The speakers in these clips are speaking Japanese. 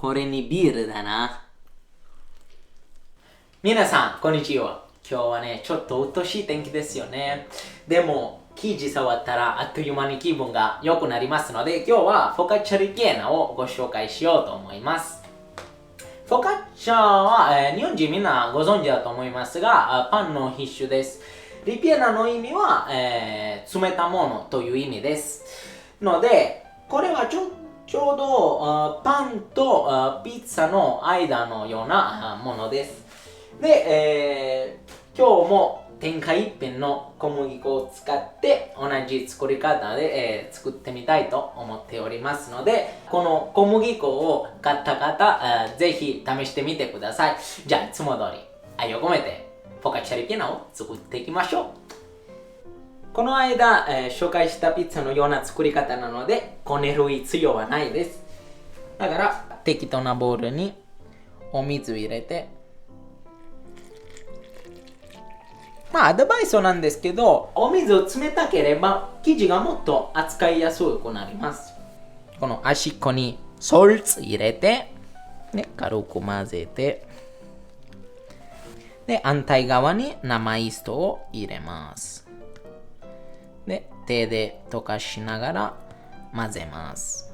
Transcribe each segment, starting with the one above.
これにビールだな。皆さん、こんにちは。今日はね、ちょっと鬱陶しい天気ですよね。でも、生地触ったらあっという間に気分が良くなりますので、今日はフォカッチャリピエナをご紹介しようと思います。フォカッチャは、日本人みんなご存知だと思いますが、パンの一種です。リピエナの意味は、冷たものという意味です。ので、これはちょうどパンとピッツァの間のようなものです。で、今日も天下一品の小麦粉を使って同じ作り方で、作ってみたいと思っておりますので、この小麦粉を買った方、ぜひ試してみてください。じゃあいつも通り愛を込めてフォカッチャリピエナを作っていきましょう。この間、紹介したピッツァのような作り方なので、こねる必要はないです。だから適当なボウルにお水入れて、アドバイスなんですけど、お水を冷たければ生地がもっと扱いやすくなります。この端っこにソルツ入れて、で軽く混ぜて、で反対側に生イーストを入れます。で手で溶かしながら混ぜます。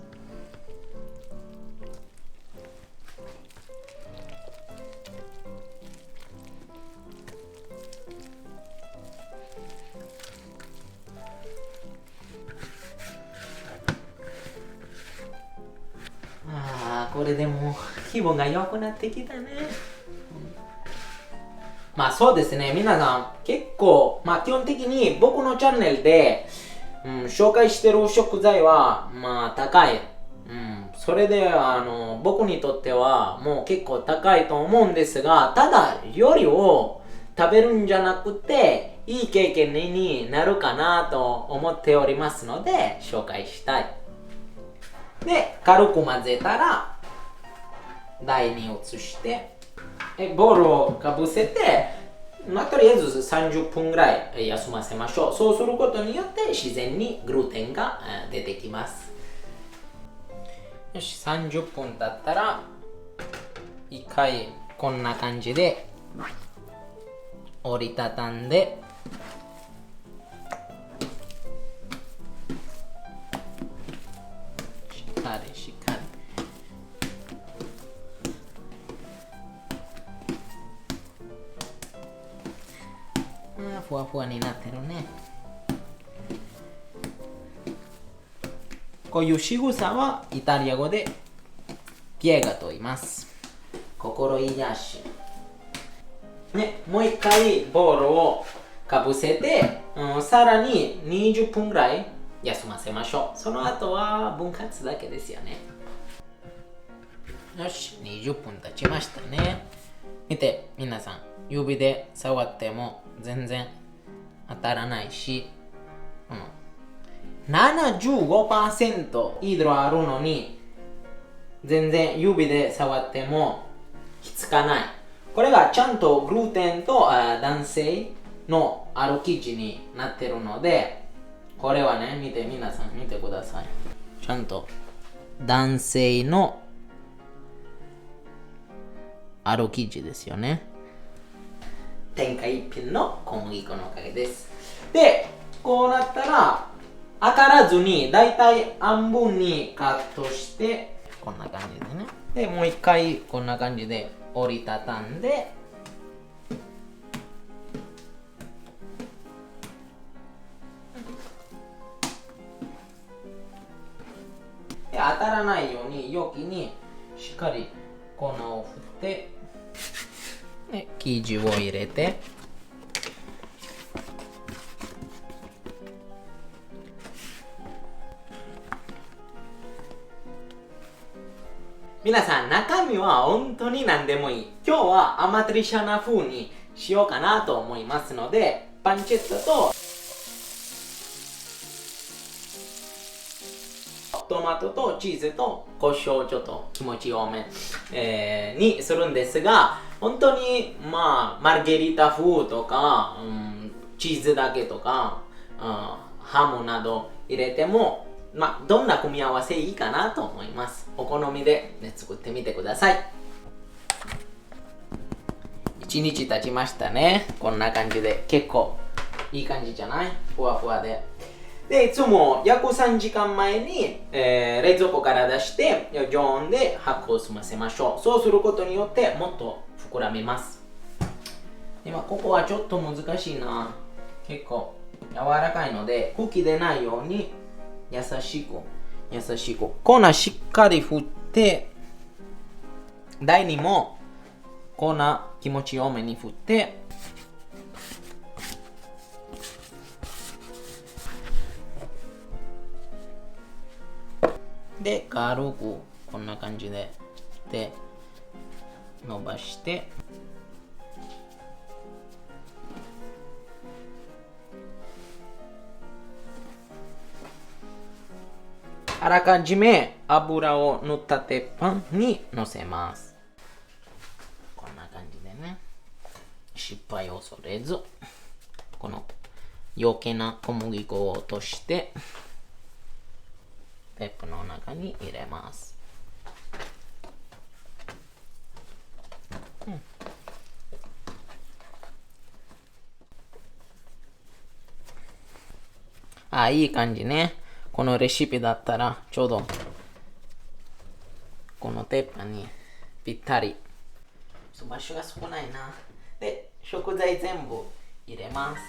これでも気分が良くなってきたね。そうですね、皆さん結構、基本的に僕のチャンネルで、紹介してる食材は高い。それで僕にとってはもう結構高いと思うんですが、ただ料理を食べるんじゃなくていい経験になるかなと思っておりますので紹介したい。で軽く混ぜたら台に移してボウルをかぶせて、とりあえず30分ぐらい休ませましょう。そうすることによって自然にグルテンが出てきます。よし、30分経ったら一回こんな感じで折りたたんで、しっかりふわふわになってるね。こういう仕草はイタリア語でピエガと言います。心癒し。もう一回ボウルをかぶせて、さらに20分ぐらい休ませましょう。その後は分割だけですよね。よし、20分経ちましたね。見て、皆さん、指で触っても全然当たらないし、75% ヒドロあるのに全然指で触ってもひっつかない。これがちゃんとグルテンと男性のある生地になってるので、これはね、皆さん見てください。ちゃんと男性のある生地ですよね。天下一品の小麦粉のおかげです。で、こうなったら当たらずにだいたい半分にカットして、こんな感じでね。で、もう一回こんな感じで折りたたんで、で当たらないように容器にしっかり粉を振って、で生地を入れて、皆さん中身は本当に何でもいい。今日はアマトリシャナ風にしようかなと思いますので、パンチェッタとトマトとチーズと胡椒をちょっと気持ち多め、にするんですが、本当にマルゲリータ風とか、チーズだけとか、ハムなど入れてもどんな組み合わせいいかなと思います。お好みで、作ってみてください。1日経ちましたね。こんな感じで結構いい感じじゃない？ふわふわで。で、いつも約3時間前に、冷蔵庫から出して常温で発酵を済ませましょう。そうすることによってもっと膨らみます。今ここはちょっと難しいな。結構柔らかいので茎でないように優しく粉しっかり振って、台にも粉気持ち多めに振って、で軽くこんな感じで伸ばして、あらかじめ油を塗った鉄板にのせます。こんな感じでね、失敗を恐れず、この余計な小麦粉を落としてペップの中に入れます。いい感じね。このレシピだったらちょうどこの鉄板にぴったり。場所が少ないな。で、食材全部入れます。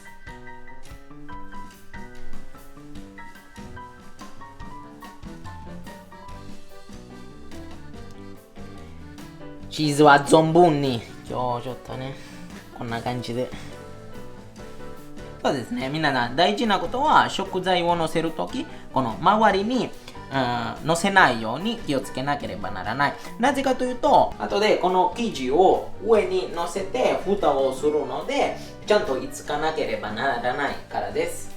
チーズは存分に。今日ちょっとね、こんな感じで。そうですね、みんな大事なことは食材を乗せるとき、この周りに乗せないように気をつけなければならない。なぜかというと、後でこの生地を上に乗せて蓋をするので、ちゃんといつかなければならないからです。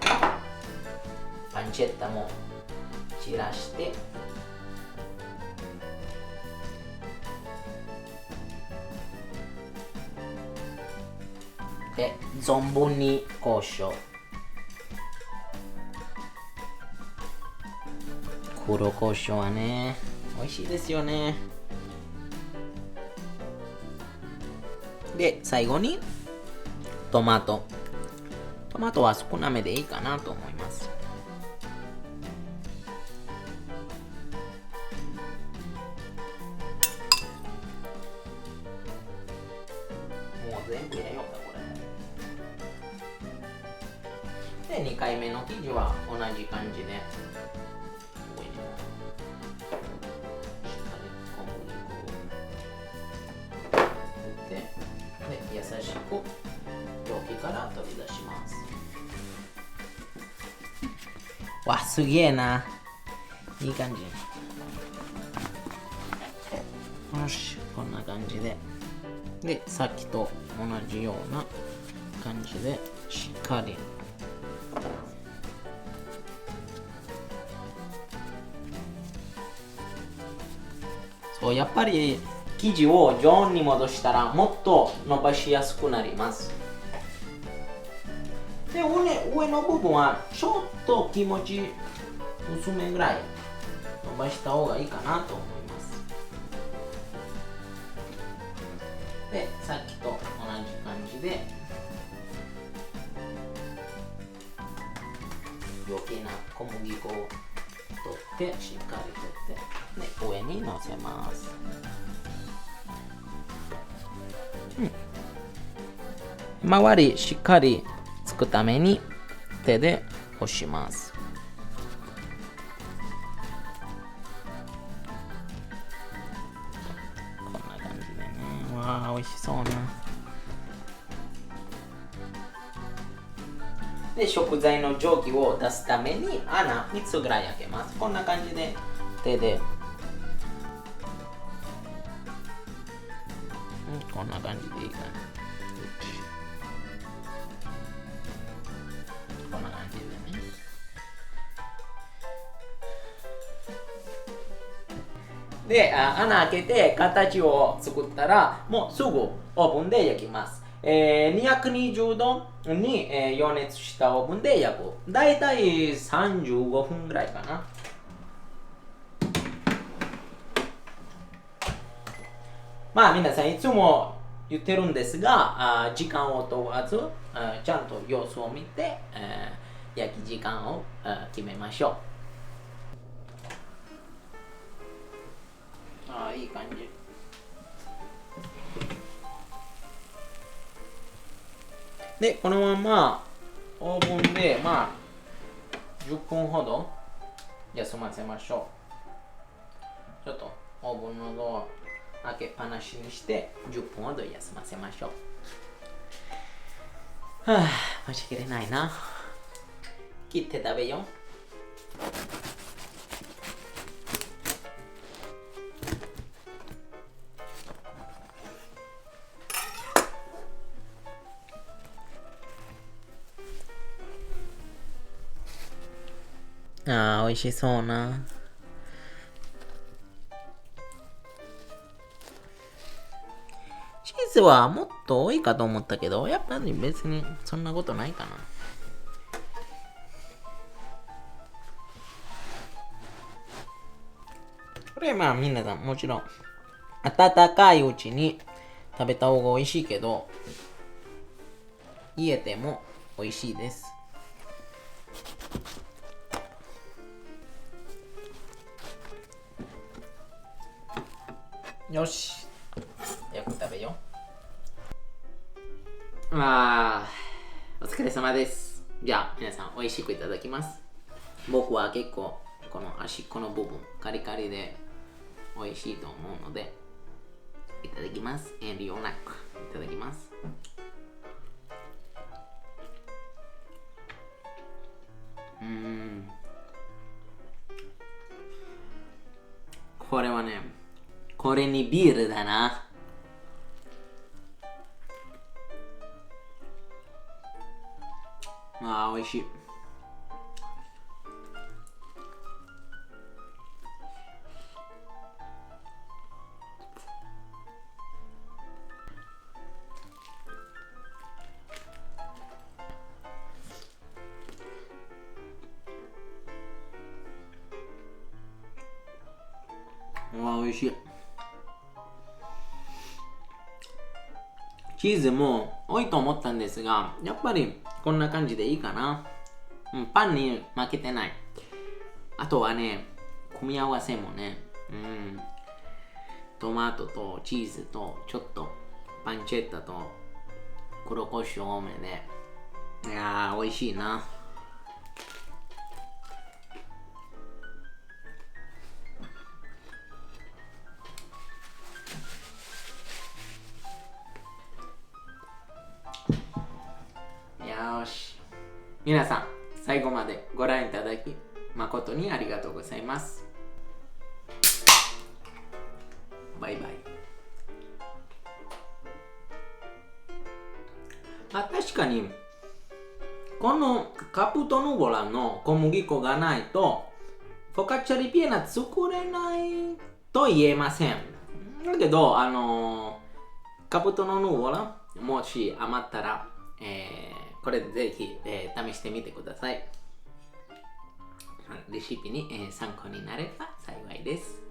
パンチェッタも散らして、で、存分に胡椒。黒胡椒はね、美味しいですよね。で、最後にトマトは少なめでいいかなと思います。もう全部入れようか、これ。で、2回目の生地は同じ感じで、優しく容器から取り出します。わ、すげえな。いい感じ。よし、こんな感じで。で、さっきと同じような感じでしっかり。そう、やっぱり生地を常温に戻したらもっと伸ばしやすくなります。で、上の部分はちょっと気持ち薄めぐらい伸ばした方がいいかなと思います。で、さっきと同じ感じで余計な小麦粉を取ってしっかり取って、で、上にのせます。周りしっかりつくために手で押します。こんな感じでね。わあ、美味しそうな。で、食材の蒸気を出すために穴3つぐらい開けます。こんな感じで手で、こんな感じでいいかな。こんな感じでね。で、穴開けて形を作ったらもうすぐオーブンで焼きます。220度に、予熱したオーブンで焼く。だいたい35分ぐらいかな。まあ皆さんいつも言ってるんですが、時間を問わず、ちゃんと様子を見て、焼き時間を決めましょう。いい感じ。で、このままオーブンで、10分ほど休ませましょう。ちょっとオーブンのドア開けっぱなしにして10分ほど休ませましょう。申し訳ないな。切って食べよう。美味しそうな。チーズはもっと多いかと思ったけど、やっぱり別にそんなことないかな。これ皆さんもちろん温かいうちに食べた方が美味しいけど、冷えても美味しいです。よし、よく食べよう。お疲れ様です。じゃあ皆さん美味しくいただきます。僕は結構この端っこの部分カリカリで美味しいと思うので、いただきます。遠慮なくいただきます。これはね、これにビールだな。美味しい。美味しい。チーズも多いと思ったんですが、やっぱりこんな感じでいいかな。パンに負けてない。あとはね、組み合わせもね、トマトとチーズとちょっとパンチェッタと黒胡椒多めで、美味しいな。よし。皆さん、最後までご覧いただき誠にありがとうございます。バイバイ。確かにこのカプトヌボラの小麦粉がないとフォカッチャリピエナ作れないと言えません。だけどカプトヌボラもし余ったら、これぜひ、試してみてください。レシピに、参考になれば幸いです。